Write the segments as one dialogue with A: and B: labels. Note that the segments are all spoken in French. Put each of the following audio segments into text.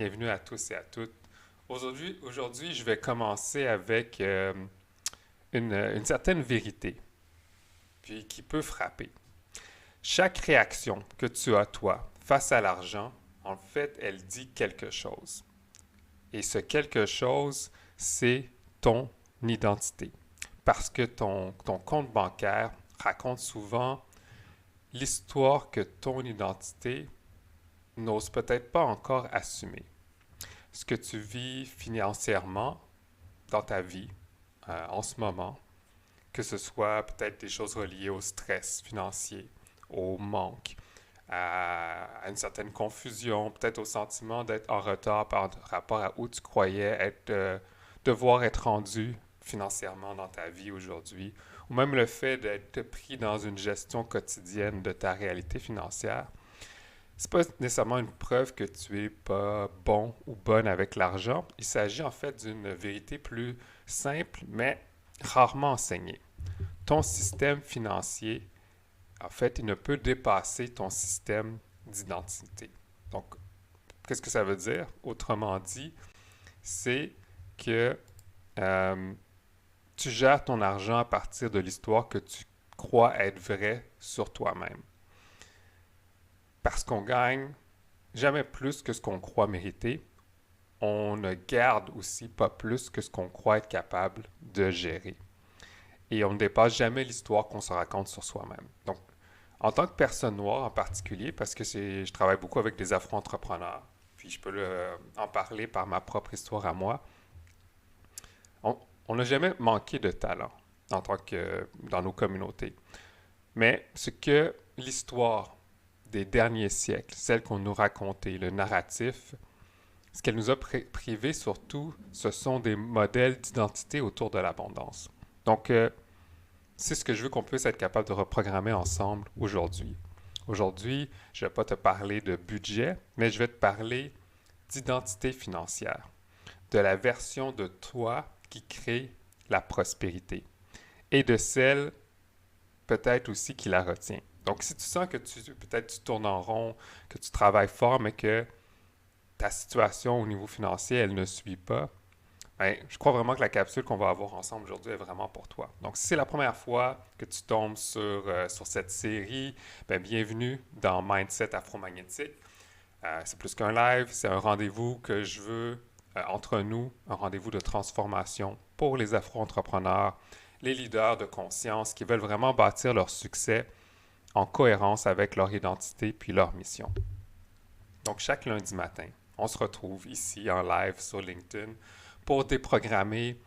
A: Bienvenue à tous et à toutes. Aujourd'hui, je vais commencer avec une certaine vérité, puis qui peut frapper. Chaque réaction que tu as, toi, face à l'argent, en fait, elle dit quelque chose. Et ce quelque chose, c'est ton identité. Parce que ton compte bancaire raconte souvent l'histoire que ton identité n'ose peut-être pas encore assumer. Ce que tu vis financièrement dans ta vie en ce moment, que ce soit peut-être des choses reliées au stress financier, au manque, à une certaine confusion, peut-être au sentiment d'être en retard par rapport à où tu croyais devoir être rendu financièrement dans ta vie aujourd'hui, ou même le fait d'être pris dans une gestion quotidienne de ta réalité financière. C'est pas nécessairement une preuve que tu es pas bon ou bonne avec l'argent. Il s'agit en fait d'une vérité plus simple, mais rarement enseignée. Ton système financier, en fait, il ne peut dépasser ton système d'identité. Donc, qu'est-ce que ça veut dire? Autrement dit, c'est que euh, tu gères ton argent à partir de l'histoire que tu crois être vraie sur toi-même. Parce qu'on gagne jamais plus que ce qu'on croit mériter, on ne garde aussi pas plus que ce qu'on croit être capable de gérer. Et on ne dépasse jamais l'histoire qu'on se raconte sur soi-même. Donc, en tant que personne noire en particulier, parce que je travaille beaucoup avec des afro-entrepreneurs, puis je peux en parler par ma propre histoire à moi, on on n'a jamais manqué de talent en tant que dans nos communautés. Mais ce que l'histoire des derniers siècles, celle qu'on nous racontait, le narratif, ce qu'elle nous a privé surtout, ce sont des modèles d'identité autour de l'abondance. Donc, c'est ce que je veux qu'on puisse être capable de reprogrammer ensemble aujourd'hui. Aujourd'hui, je ne vais pas te parler de budget, mais je vais te parler d'identité financière, de la version de toi qui crée la prospérité et de celle peut-être aussi qui la retient. Donc, si tu sens que peut-être tu tournes en rond, que tu travailles fort, mais que ta situation au niveau financier, elle ne suit pas, ben, je crois vraiment que la capsule qu'on va avoir ensemble aujourd'hui est vraiment pour toi. Donc, si c'est la première fois que tu tombes sur cette série, ben, bienvenue dans Mindset Afromagnétique. C'est plus qu'un live, c'est un rendez-vous que je veux entre nous, un rendez-vous de transformation pour les afro-entrepreneurs, les leaders de conscience qui veulent vraiment bâtir leur succès en cohérence avec leur identité puis leur mission. Donc, chaque lundi matin, on se retrouve ici en live sur LinkedIn pour déprogrammer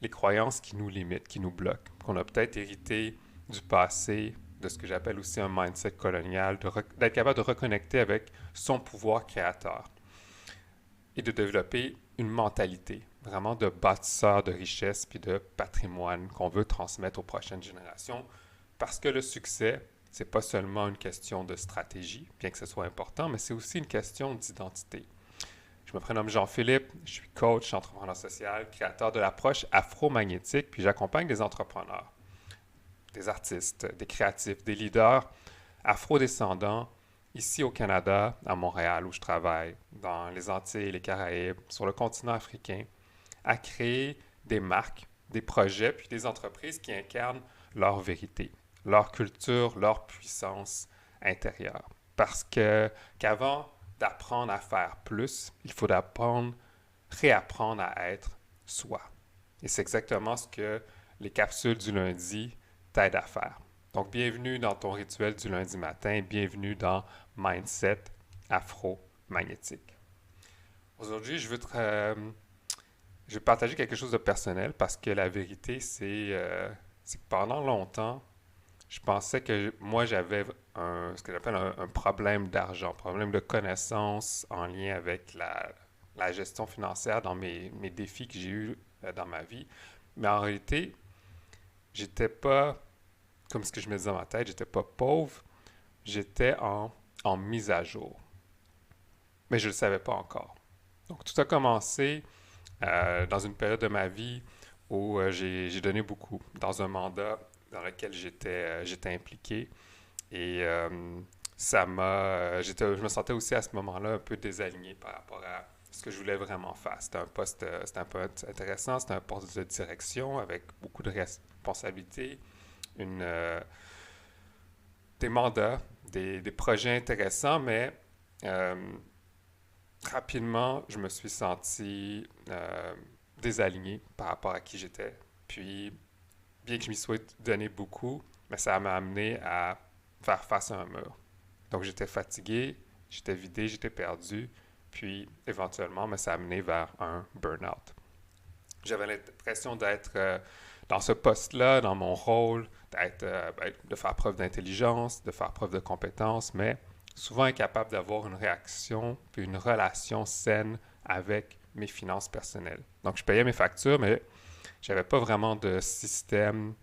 A: les croyances qui nous limitent, qui nous bloquent, qu'on a peut-être hérité du passé, de ce que j'appelle aussi un mindset colonial, d'être capable de reconnecter avec son pouvoir créateur et de développer une mentalité vraiment de bâtisseur de richesse puis de patrimoine qu'on veut transmettre aux prochaines générations parce que le succès, c'est pas seulement une question de stratégie, bien que ce soit important, mais c'est aussi une question d'identité. Je me prénomme Jean-Philippe, je suis coach, entrepreneur social, créateur de l'approche afro-magnétique, puis j'accompagne des entrepreneurs, des artistes, des créatifs, des leaders afro-descendants ici au Canada, à Montréal où je travaille, dans les Antilles et les Caraïbes, sur le continent africain, à créer des marques, des projets, puis des entreprises qui incarnent leur vérité, leur culture, leur puissance intérieure. Parce que qu'avant d'apprendre à faire plus, il faut apprendre, réapprendre à être soi. Et c'est exactement ce que les capsules du lundi t'aident à faire. Donc, bienvenue dans ton rituel du lundi matin, bienvenue dans Mindset Afro-Magnétique. Aujourd'hui, je vais partager quelque chose de personnel parce que la vérité, c'est que pendant longtemps, je pensais que moi, j'avais ce que j'appelle un problème d'argent, un problème de connaissance en lien avec la gestion financière dans mes défis que j'ai eus dans ma vie. Mais en réalité, j'étais pas, comme ce que je me disais dans ma tête, j'étais pas pauvre, j'étais en mise à jour. Mais je ne le savais pas encore. Donc, tout a commencé dans une période de ma vie où j'ai donné beaucoup dans un mandat dans lequel j'étais impliqué. Et je me sentais aussi à ce moment-là un peu désaligné par rapport à ce que je voulais vraiment faire. C'était un poste intéressant, c'était un poste de direction avec beaucoup de responsabilités, une, des mandats, des projets intéressants, mais euh, rapidement, je me suis senti désaligné par rapport à qui j'étais. Puis, bien que je m'y sois donné beaucoup, mais ça m'a amené à faire face à un mur. Donc, j'étais fatigué, j'étais vidé, j'étais perdu. Puis, éventuellement, mais ça a amené vers un burn-out. J'avais l'impression d'être dans ce poste-là, dans mon rôle, de faire preuve d'intelligence, de faire preuve de compétence, mais souvent incapable d'avoir une réaction puis une relation saine avec mes finances personnelles. Donc, je payais mes factures, mais je n'avais pas vraiment de système.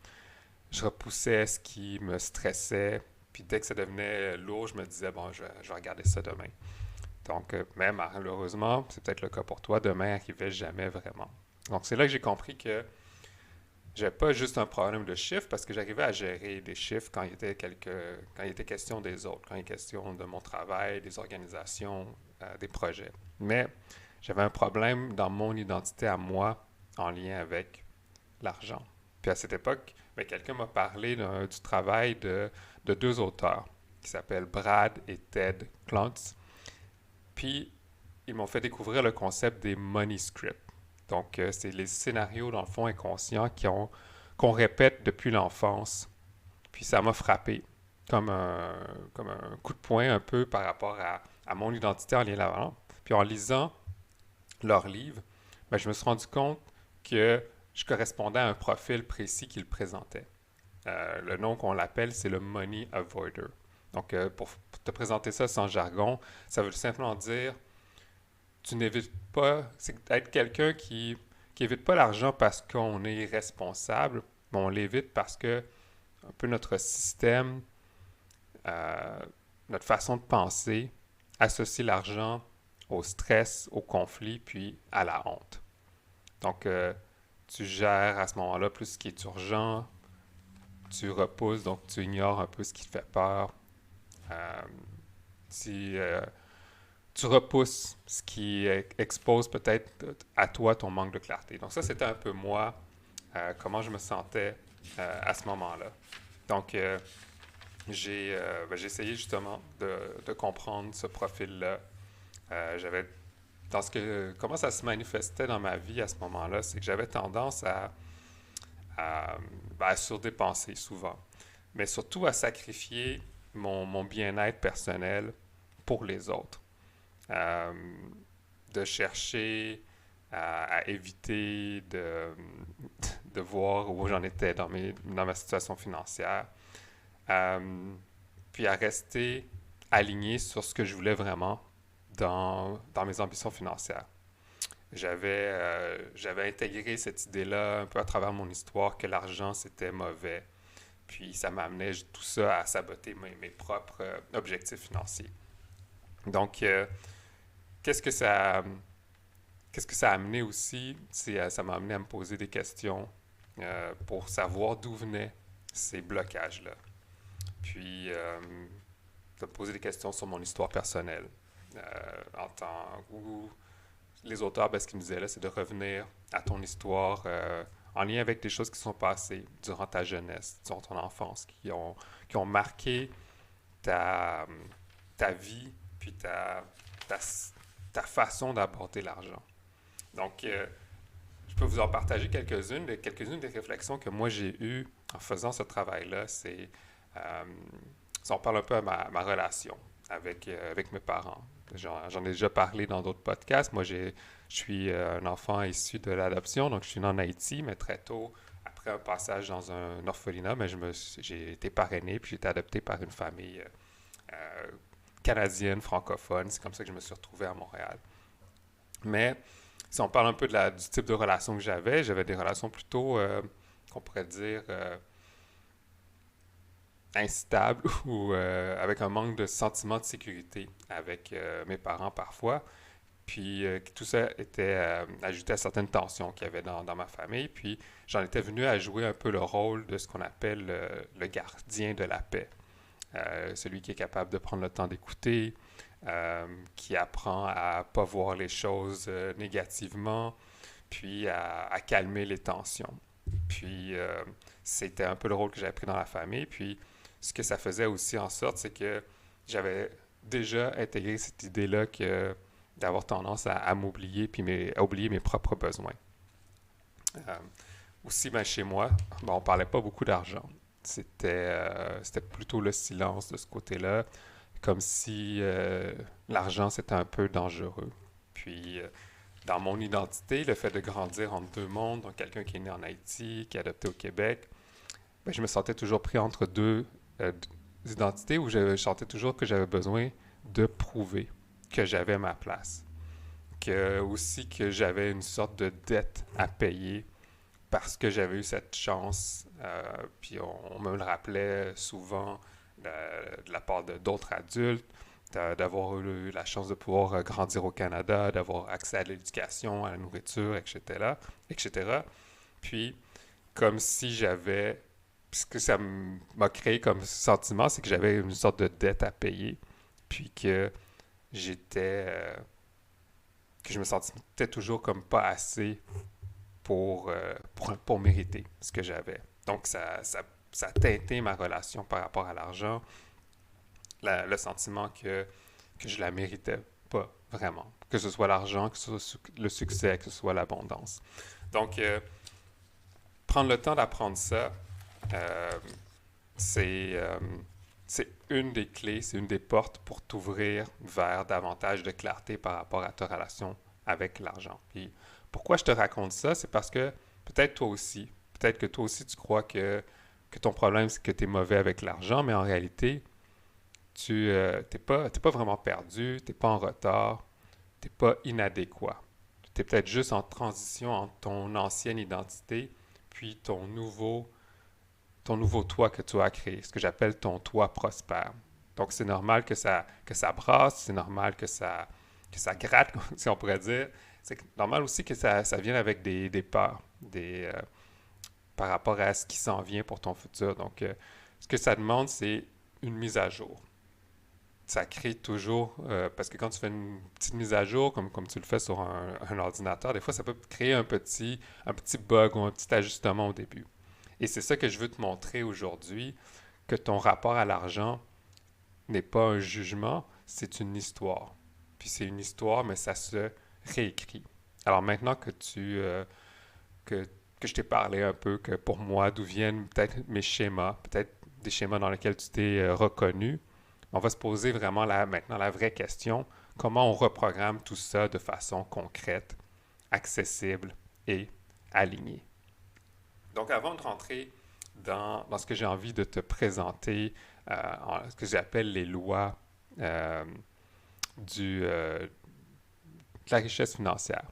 A: Je repoussais ce qui me stressait. Puis dès que ça devenait lourd, je me disais, bon, je vais regarder ça demain. Donc, mais malheureusement, c'est peut-être le cas pour toi, demain n'arrivait jamais vraiment. Donc, c'est là que j'ai compris que j'avais pas juste un problème de chiffres parce que j'arrivais à gérer des chiffres quand il était question des autres, quand il était question de mon travail, des organisations, des projets. Mais j'avais un problème dans mon identité à moi en lien avec l'argent. Puis à cette époque, ben, quelqu'un m'a parlé du travail de deux auteurs qui s'appellent Brad et Ted Klontz. Puis ils m'ont fait découvrir le concept des money scripts. Donc, c'est les scénarios, dans le fond, inconscients qu'on répète depuis l'enfance. Puis ça m'a frappé comme un coup de poing un peu par rapport à mon identité en lien là. Puis en lisant leurs livres, ben, je me suis rendu compte que je correspondais à un profil précis qu'ils présentaient. Le nom qu'on l'appelle, c'est le money avoider. Donc, pour te présenter ça sans jargon, ça veut simplement dire tu n'évites pas, c'est être quelqu'un qui évite pas l'argent parce qu'on est irresponsable, mais on l'évite parce que un peu notre système, euh, notre façon de penser associe l'argent au stress, au conflit, puis à la honte. Donc, tu gères à ce moment-là plus ce qui est urgent, tu repousses, donc tu ignores un peu ce qui te fait peur. Euh, si tu repousses ce qui expose peut-être à toi ton manque de clarté. Donc ça, c'était un peu moi, comment je me sentais à ce moment-là. Donc, j'ai essayé justement de comprendre ce profil-là. J'avais, comment ça se manifestait dans ma vie à ce moment-là, c'est que j'avais tendance à surdépenser souvent, mais surtout à sacrifier mon bien-être personnel pour les autres. Euh, de chercher à éviter de voir où j'en étais dans ma situation financière, puis à rester aligné sur ce que je voulais vraiment dans mes ambitions financières. J'avais intégré cette idée-là un peu à travers mon histoire que l'argent c'était mauvais, puis ça m'amenait tout ça à saboter mes propres objectifs financiers. Donc, Qu'est-ce que ça, qu'est-ce que ça a amené aussi? Ça m'a amené à me poser des questions pour savoir d'où venaient ces blocages-là. Puis, de me poser des questions sur mon histoire personnelle. En tant où les auteurs, ben, ce qu'ils me disaient là, c'est de revenir à ton histoire en lien avec des choses qui sont passées durant ta jeunesse, durant ton enfance, qui ont marqué ta, ta vie, puis ta façon d'aborder l'argent. Donc, je peux vous en partager quelques-unes des réflexions que moi j'ai eues en faisant ce travail-là. Si on parle un peu à ma relation avec mes parents. J'en ai déjà parlé dans d'autres podcasts. Moi, je suis un enfant issu de l'adoption, donc je suis né en Haïti, mais très tôt, après un passage dans un orphelinat, mais j'ai été parrainé, puis j'ai été adopté par une famille canadienne, francophone. C'est comme ça que je me suis retrouvé à Montréal. Mais si on parle un peu du type de relation que j'avais des relations plutôt, qu'on pourrait dire, instables ou avec un manque de sentiment de sécurité avec mes parents parfois. Puis tout ça était ajouté à certaines tensions qu'il y avait dans ma famille. Puis j'en étais venu à jouer un peu le rôle de ce qu'on appelle le gardien de la paix. Celui qui est capable de prendre le temps d'écouter, qui apprend à pas voir les choses négativement, puis à calmer les tensions. Puis c'était un peu le rôle que j'avais pris dans la famille. Puis ce que ça faisait aussi en sorte, c'est que j'avais déjà intégré cette idée-là que d'avoir tendance à m'oublier puis à oublier mes propres besoins. Euh, Aussi, ben, chez moi, ben, on parlait pas beaucoup d'argent. C'était plutôt le silence de ce côté-là, comme si l'argent c'était un peu dangereux. Puis, dans mon identité, le fait de grandir entre deux mondes, donc quelqu'un qui est né en Haïti, qui est adopté au Québec, ben, je me sentais toujours pris entre deux identités où je sentais toujours que j'avais besoin de prouver que j'avais ma place. Que, aussi que j'avais une sorte de dette à payer parce que j'avais eu cette chance, puis on me le rappelait souvent de la part d'autres adultes, d'avoir eu la chance de pouvoir grandir au Canada, d'avoir accès à l'éducation, à la nourriture, etc., etc. Puis, comme si j'avais... Ce que ça m'a créé comme sentiment, c'est que j'avais une sorte de dette à payer, puis que j'étais... que je me sentais toujours comme pas assez pour mériter ce que j'avais. Donc, ça a teinté ma relation par rapport à l'argent, le sentiment que je la méritais pas vraiment. Que ce soit l'argent, que ce soit le succès, que ce soit l'abondance. Donc, prendre le temps d'apprendre ça, euh, c'est c'est une des clés, c'est une des portes pour t'ouvrir vers davantage de clarté par rapport à ta relation avec l'argent. Puis pourquoi je te raconte ça, c'est parce que peut-être que toi aussi tu crois que ton problème c'est que tu es mauvais avec l'argent, mais en réalité, tu t'es pas vraiment perdu, tu n'es pas en retard, tu n'es pas inadéquat. Tu es peut-être juste en transition entre ton ancienne identité puis ton nouveau toi que tu as créé, ce que j'appelle ton toi prospère. Donc, c'est normal que ça brasse, c'est normal que ça gratte, si on pourrait dire. C'est normal aussi que ça vienne avec des peurs, par rapport à ce qui s'en vient pour ton futur. Donc, ce que ça demande, c'est une mise à jour. Ça crée toujours, parce que quand tu fais une petite mise à jour, comme tu le fais sur un ordinateur, des fois, ça peut créer un petit bug ou un petit ajustement au début. Et c'est ça que je veux te montrer aujourd'hui, que ton rapport à l'argent n'est pas un jugement, c'est une histoire. Puis c'est une histoire, mais ça se réécrit. Alors maintenant que, que je t'ai parlé un peu, que pour moi, d'où viennent peut-être mes schémas, peut-être des schémas dans lesquels tu t'es reconnu, on va se poser vraiment maintenant la vraie question, comment on reprogramme tout ça de façon concrète, accessible et alignée. Donc, avant de rentrer dans ce que j'ai envie de te présenter, ce que j'appelle les lois euh, de la richesse financière,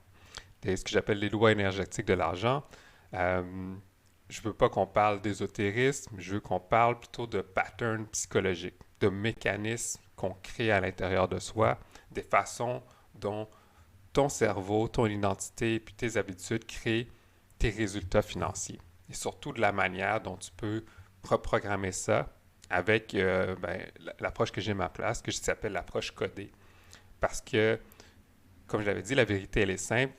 A: ce que j'appelle les lois énergétiques de l'argent, euh, je ne veux pas qu'on parle d'ésotérisme, je veux qu'on parle plutôt de patterns psychologiques, de mécanismes qu'on crée à l'intérieur de soi, des façons dont ton cerveau, ton identité et tes habitudes créent tes résultats financiers et surtout de la manière dont tu peux reprogrammer ça avec l'approche que j'ai à ma place, que s'appelle l'approche codée. Parce que, comme je l'avais dit, la vérité, elle est simple.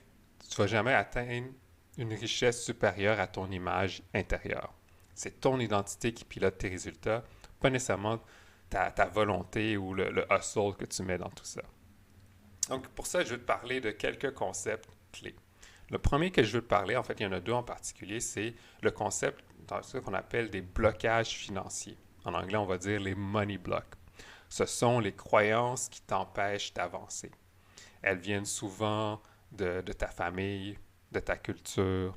A: Tu ne vas jamais atteindre une richesse supérieure à ton image intérieure. C'est ton identité qui pilote tes résultats, pas nécessairement ta volonté ou le hustle que tu mets dans tout ça. Donc, pour ça, je vais te parler de quelques concepts clés. Le premier que je veux te parler, en fait, il y en a deux en particulier, c'est le concept dans ce qu'on appelle des blocages financiers. En anglais, on va dire les money blocks. Ce sont les croyances qui t'empêchent d'avancer. Elles viennent souvent de ta famille, de ta culture,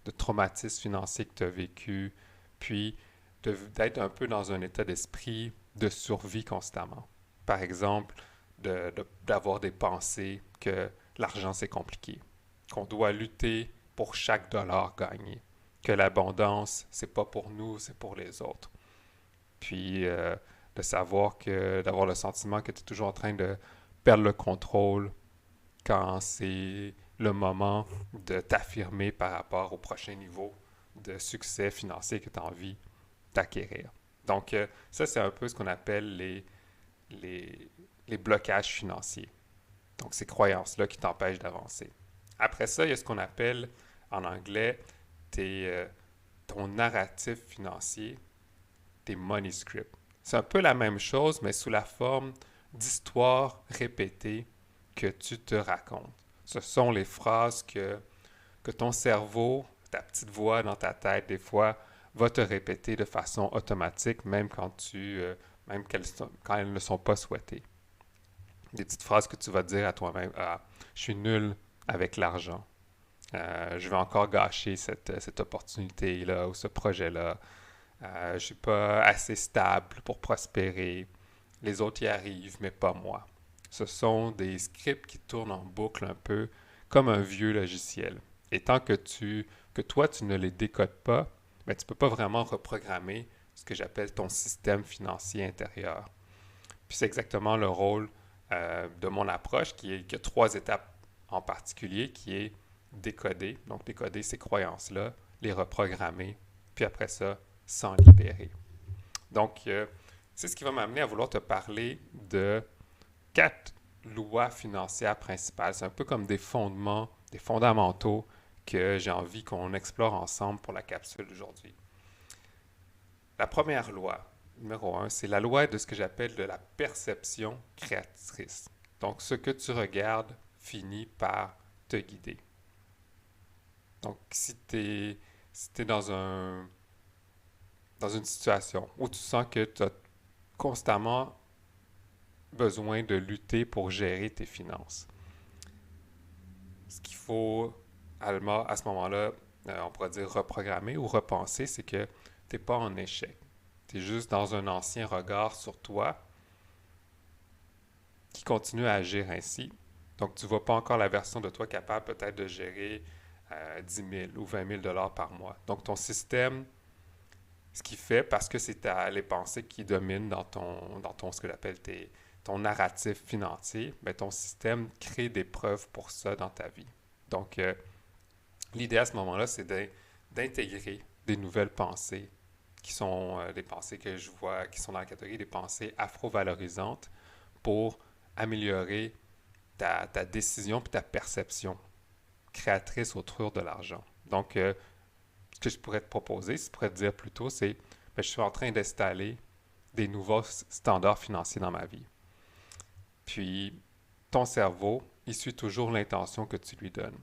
A: de traumatismes financiers que tu as vécu, puis d'être un peu dans un état d'esprit de survie constamment. Par exemple, d'avoir des pensées que l'argent c'est compliqué, qu'on doit lutter pour chaque dollar gagné, que l'abondance c'est pas pour nous, c'est pour les autres. Puis de savoir que, d'avoir le sentiment que tu es toujours en train de perdre le contrôle quand c'est le moment de t'affirmer par rapport au prochain niveau de succès financier que tu as envie d'acquérir. Donc, ça, c'est un peu ce qu'on appelle les les blocages financiers. Donc, ces croyances-là qui t'empêchent d'avancer. Après ça, il y a ce qu'on appelle en anglais ton narratif financier, tes money scripts. C'est un peu la même chose, mais sous la forme d'histoires répétées que tu te racontes. Ce sont les phrases que ton cerveau, ta petite voix dans ta tête, des fois, va te répéter de façon automatique, même même quand elles ne sont pas souhaitées. Des petites phrases que tu vas dire à toi-même. Ah, je suis nul avec l'argent. Je vais encore gâcher cette opportunité-là ou ce projet-là. Je ne suis pas assez stable pour prospérer. Les autres y arrivent, mais pas moi. Ce sont des scripts qui tournent en boucle un peu comme un vieux logiciel. Et tant que toi, tu ne les décodes pas, ben, tu ne peux pas vraiment reprogrammer ce que j'appelle ton système financier intérieur. Puis c'est exactement le rôle de mon approche qui a trois étapes en particulier, qui est décoder. Donc décoder ces croyances-là, les reprogrammer, puis après ça, s'en libérer. Donc, c'est ce qui va m'amener à vouloir te parler de 4 lois financières principales. C'est un peu comme des fondements, des fondamentaux que j'ai envie qu'on explore ensemble pour la capsule d'aujourd'hui. La première loi, numéro 1, c'est la loi de ce que j'appelle de la perception créatrice. Donc, ce que tu regardes finit par te guider. Donc, si tu es dans une situation où tu sens que tu as constamment besoin de lutter pour gérer tes finances, ce qu'il faut à ce moment-là, on pourrait dire reprogrammer ou repenser, c'est que tu n'es pas en échec. Tu es juste dans un ancien regard sur toi qui continue à agir ainsi. Donc, tu ne vois pas encore la version de toi capable peut-être de gérer 10 000 ou 20 000 dollars par mois. Donc, ton système, ce qu'il fait, parce que c'est les pensées qui dominent dans ce que j'appelle ton narratif financier, bien, ton système crée des preuves pour ça dans ta vie. Donc, l'idée à ce moment-là, c'est d'intégrer des nouvelles pensées qui sont des pensées que je vois, qui sont dans la catégorie des pensées afro-valorisantes pour améliorer ta décision et ta perception créatrice autour de l'argent. Donc, ce que je pourrais te proposer, je pourrais te dire plutôt, c'est je suis en train d'installer des nouveaux standards financiers dans ma vie. Puis, ton cerveau, il suit toujours l'intention que tu lui donnes,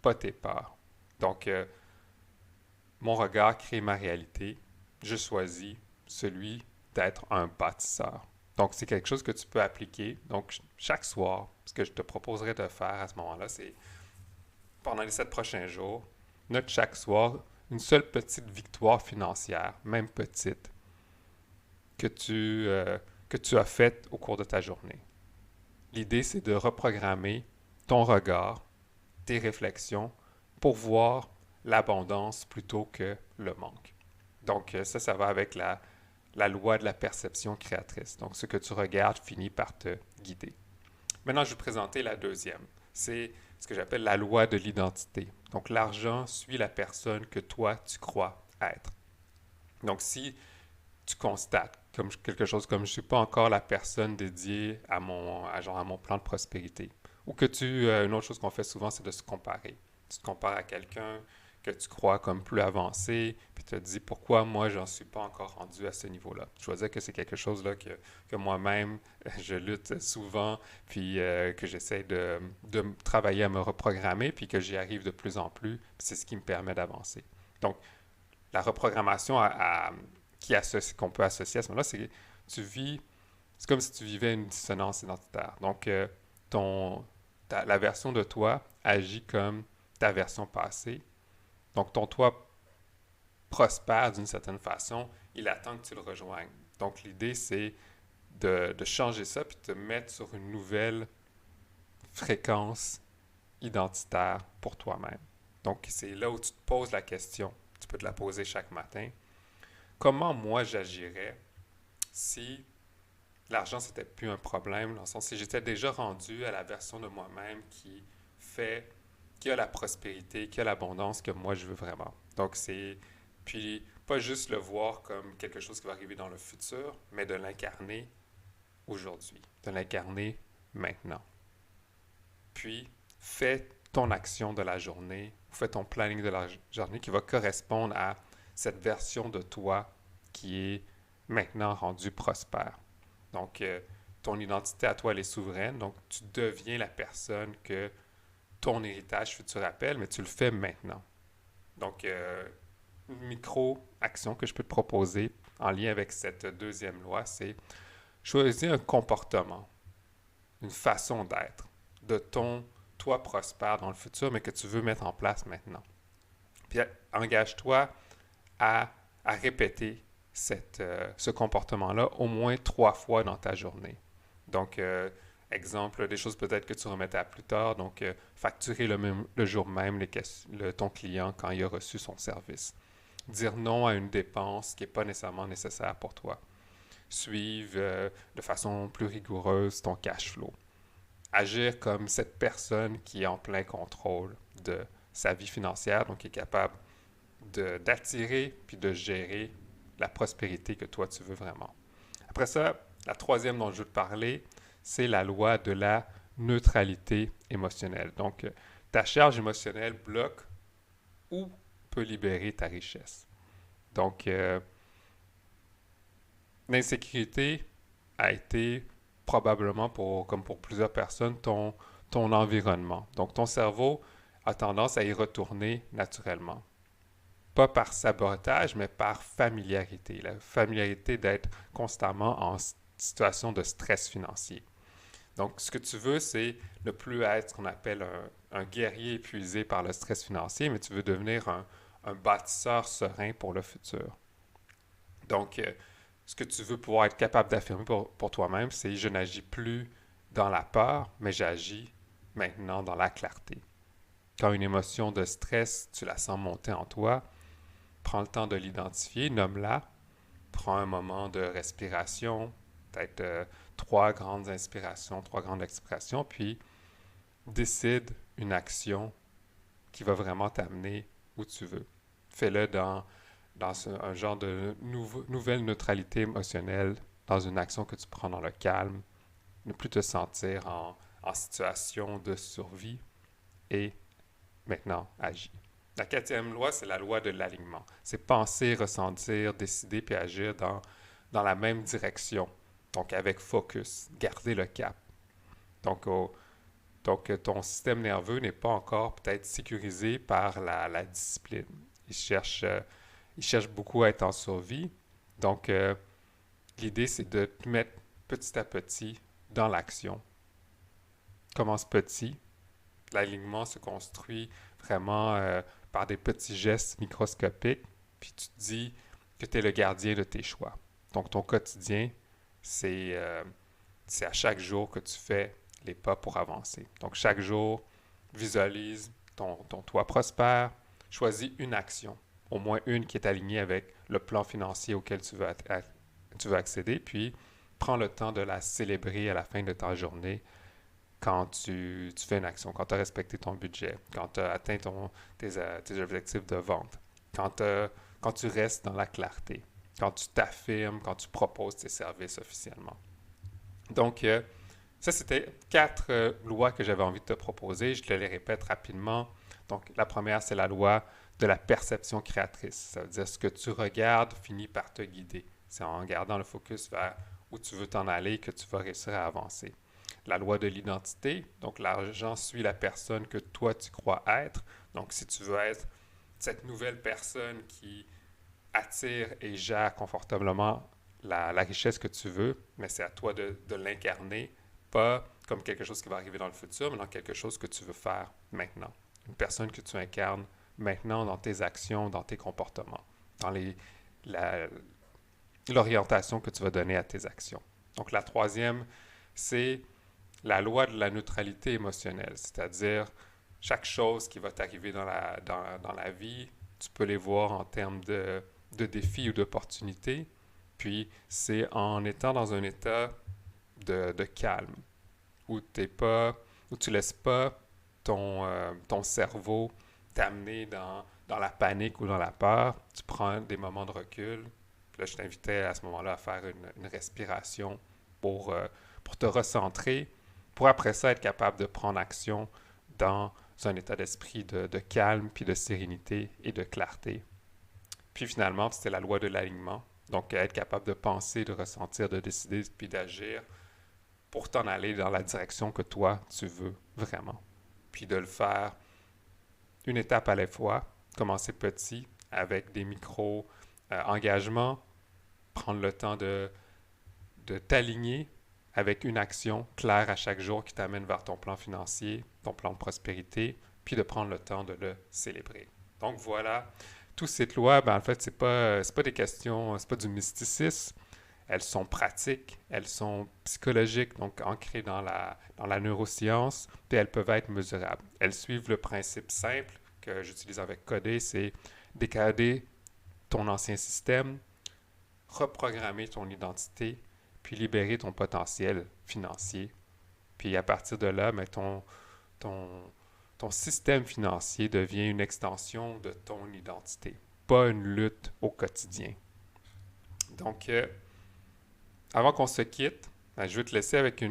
A: pas tes peurs. Donc, mon regard crée ma réalité. Je choisis celui d'être un bâtisseur. Donc, c'est quelque chose que tu peux appliquer. Donc, chaque soir, ce que je te proposerais de faire à ce moment-là, c'est pendant les 7 prochains jours, note chaque soir une seule petite victoire financière, même petite, que tu as faite au cours de ta journée. L'idée, c'est de reprogrammer ton regard, tes réflexions, pour voir l'abondance plutôt que le manque. Donc, ça va avec la loi de la perception créatrice. Donc, ce que tu regardes finit par te guider. Maintenant, je vais vous présenter la deuxième. C'est ce que j'appelle la loi de l'identité. Donc, l'argent suit la personne que toi, tu crois être. Donc, si tu constates comme quelque chose comme je ne suis pas encore la personne dédiée à mon plan de prospérité, ou que une autre chose qu'on fait souvent, c'est de se comparer. Tu te compares à quelqu'un que tu crois comme plus avancé, puis tu te dis pourquoi moi j'en suis pas encore rendu à ce niveau-là. Je dois dire que c'est quelque chose là que moi-même je lutte souvent, puis que j'essaie de travailler à me reprogrammer, puis que j'y arrive de plus en plus, puis c'est ce qui me permet d'avancer. Donc, la reprogrammation qu'on peut associer à ce moment-là, c'est que c'est comme si tu vivais une dissonance identitaire. Donc, la version de toi agit comme ta version passée. Donc, ton toi prospère d'une certaine façon, il attend que tu le rejoignes. Donc, l'idée, c'est de changer ça puis de te mettre sur une nouvelle fréquence identitaire pour toi-même. Donc, c'est là où tu te poses la question. Tu peux te la poser chaque matin. Comment moi j'agirais si l'argent c'était plus un problème, dans le sens si j'étais déjà rendu à la version de moi-même qui a la prospérité, qui a l'abondance que moi je veux vraiment. Donc puis pas juste le voir comme quelque chose qui va arriver dans le futur, mais de l'incarner aujourd'hui, de l'incarner maintenant. Puis, fais ton action de la journée, fais ton planning de la journée qui va correspondre à cette version de toi qui est maintenant rendue prospère. Donc, ton identité à toi, elle est souveraine. Donc, tu deviens la personne que ton héritage futur appelle, mais tu le fais maintenant. Donc, une micro-action que je peux te proposer en lien avec cette deuxième loi, c'est choisir un comportement, une façon d'être de ton toi prospère dans le futur, mais que tu veux mettre en place maintenant. Puis engage-toi à, à répéter ce comportement-là au moins 3 fois dans ta journée. Donc, exemple, des choses peut-être que tu remettais à plus tard, donc facturer le jour même ton client quand il a reçu son service. Dire non à une dépense qui n'est pas nécessairement nécessaire pour toi. Suivre de façon plus rigoureuse ton cash flow. Agir comme cette personne qui est en plein contrôle de sa vie financière, donc qui est capable d'attirer puis de gérer la prospérité que toi tu veux vraiment. Après ça, la troisième dont je veux te parler, c'est la loi de la neutralité émotionnelle. Donc, ta charge émotionnelle bloque ou peut libérer ta richesse. Donc, l'insécurité a été probablement, comme pour plusieurs personnes, ton environnement. Donc, ton cerveau a tendance à y retourner naturellement. Pas par sabotage, mais par familiarité. La familiarité d'être constamment en situation de stress financier. Donc, ce que tu veux, c'est ne plus être ce qu'on appelle un guerrier épuisé par le stress financier, mais tu veux devenir un bâtisseur serein pour le futur. Donc, ce que tu veux pouvoir être capable d'affirmer pour toi-même, c'est je n'agis plus dans la peur, mais j'agis maintenant dans la clarté. Quand une émotion de stress, tu la sens monter en toi, prends le temps de l'identifier, nomme-la, prends un moment de respiration, peut-être 3 grandes inspirations, 3 grandes expirations, puis décide une action qui va vraiment t'amener où tu veux. Fais-le dans un genre de nouvelle neutralité émotionnelle, dans une action que tu prends dans le calme, ne plus te sentir en situation de survie et maintenant agis. La quatrième loi, c'est la loi de l'alignement. C'est penser, ressentir, décider puis agir dans la même direction. Donc avec focus, garder le cap. Donc, ton système nerveux n'est pas encore peut-être sécurisé par la discipline. Il cherche beaucoup à être en survie. Donc, l'idée, c'est de te mettre petit à petit dans l'action. Commence petit. L'alignement se construit vraiment par des petits gestes microscopiques. Puis tu te dis que tu es le gardien de tes choix. Donc, ton quotidien, c'est à chaque jour que tu fais les pas pour avancer. Donc, chaque jour, visualise ton toi prospère. Choisis une action, au moins une qui est alignée avec le plan financier auquel tu veux accéder, puis prends le temps de la célébrer à la fin de ta journée quand tu fais une action, quand tu as respecté ton budget, quand tu as atteint tes objectifs de vente, quand tu restes dans la clarté, quand tu t'affirmes, quand tu proposes tes services officiellement. Donc, ça, c'était 4 lois que j'avais envie de te proposer. Je te les répète rapidement. Donc, la première, c'est la loi de la perception créatrice. Ça veut dire ce que tu regardes finit par te guider. C'est en gardant le focus vers où tu veux t'en aller que tu vas réussir à avancer. La loi de l'identité. Donc, l'argent suit la personne que toi, tu crois être. Donc, si tu veux être cette nouvelle personne qui attire et gère confortablement la richesse que tu veux, mais c'est à toi de l'incarner, pas comme quelque chose qui va arriver dans le futur, mais dans quelque chose que tu veux faire maintenant. Une personne que tu incarnes maintenant dans tes actions, dans tes comportements, dans l'orientation que tu vas donner à tes actions. Donc la troisième, c'est la loi de la neutralité émotionnelle, c'est-à-dire chaque chose qui va t'arriver dans la vie, tu peux les voir en termes de défis ou d'opportunités, puis c'est en étant dans un état de calme, où tu ne laisses pas ton cerveau t'amener dans la panique ou dans la peur. Tu prends des moments de recul. Puis là, je t'invitais à ce moment-là à faire une respiration pour te recentrer, pour après ça être capable de prendre action dans un état d'esprit de calme, puis de sérénité et de clarté. Puis finalement, c'était la loi de l'alignement. Donc, être capable de penser, de ressentir, de décider, puis d'agir pour t'en aller dans la direction que toi, tu veux vraiment. Puis de le faire une étape à la fois, commencer petit avec des micro-engagements, prendre le temps de t'aligner avec une action claire à chaque jour qui t'amène vers ton plan financier, ton plan de prospérité, puis de prendre le temps de le célébrer. Donc voilà, toutes ces lois, en fait, c'est pas des questions, c'est pas du mysticisme. Elles sont pratiques, elles sont psychologiques, donc ancrées dans la neuroscience, puis elles peuvent être mesurables. Elles suivent le principe simple que j'utilise avec Coder, c'est décoder ton ancien système, reprogrammer ton identité, puis libérer ton potentiel financier. Puis à partir de là, ton système financier devient une extension de ton identité, pas une lutte au quotidien. Donc, avant qu'on se quitte, je vais te laisser avec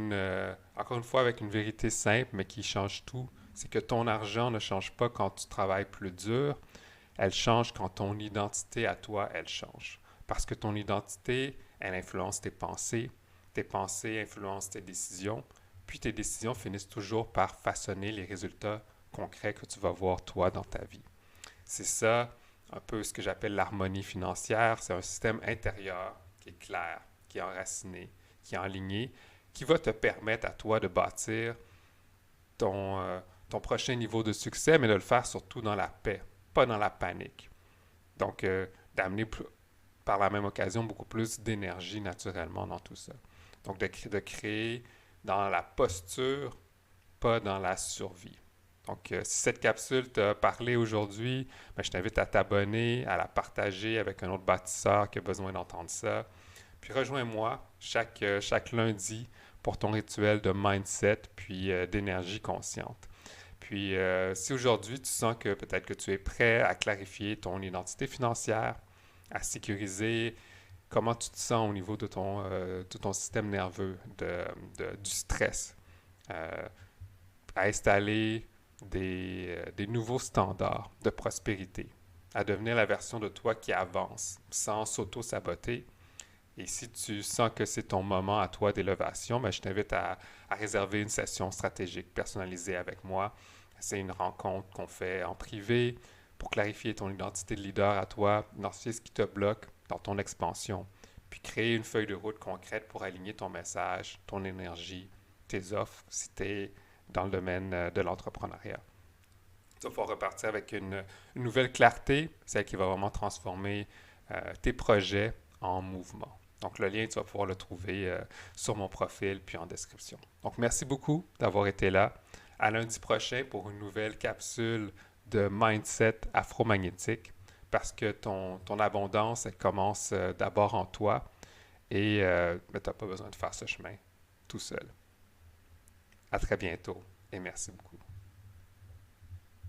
A: encore une fois, avec une vérité simple, mais qui change tout. C'est que ton argent ne change pas quand tu travailles plus dur. Elle change quand ton identité à toi, elle change. Parce que ton identité, elle influence tes pensées influencent tes décisions, puis tes décisions finissent toujours par façonner les résultats concrets que tu vas voir toi dans ta vie. C'est ça un peu ce que j'appelle l'harmonie financière. C'est un système intérieur qui est clair, qui est enraciné, qui est aligné, qui va te permettre à toi de bâtir ton prochain niveau de succès, mais de le faire surtout dans la paix, pas dans la panique. Donc, d'amener par la même occasion beaucoup plus d'énergie naturellement dans tout ça. Donc, de créer dans la posture, pas dans la survie. Donc, si cette capsule t'a parlé aujourd'hui, je t'invite à t'abonner, à la partager avec un autre bâtisseur qui a besoin d'entendre ça. Puis rejoins-moi chaque lundi pour ton rituel de mindset puis d'énergie consciente. Puis si aujourd'hui tu sens que peut-être que tu es prêt à clarifier ton identité financière, à sécuriser comment tu te sens au niveau de ton système nerveux, du stress, à installer des nouveaux standards de prospérité, à devenir la version de toi qui avance sans s'auto-saboter. Et si tu sens que c'est ton moment à toi d'élévation, je t'invite à réserver une session stratégique personnalisée avec moi. C'est une rencontre qu'on fait en privé pour clarifier ton identité de leader à toi, identifier ce qui te bloque dans ton expansion, puis créer une feuille de route concrète pour aligner ton message, ton énergie, tes offres si tu es dans le domaine de l'entrepreneuriat. Tu vas pouvoir repartir avec une nouvelle clarté, celle qui va vraiment transformer tes projets en mouvement. Donc, le lien, tu vas pouvoir le trouver sur mon profil puis en description. Donc, merci beaucoup d'avoir été là. À lundi prochain pour une nouvelle capsule de mindset afromagnétique parce que ton abondance, elle commence d'abord en toi et tu n'as pas besoin de faire ce chemin tout seul. À très bientôt et merci beaucoup.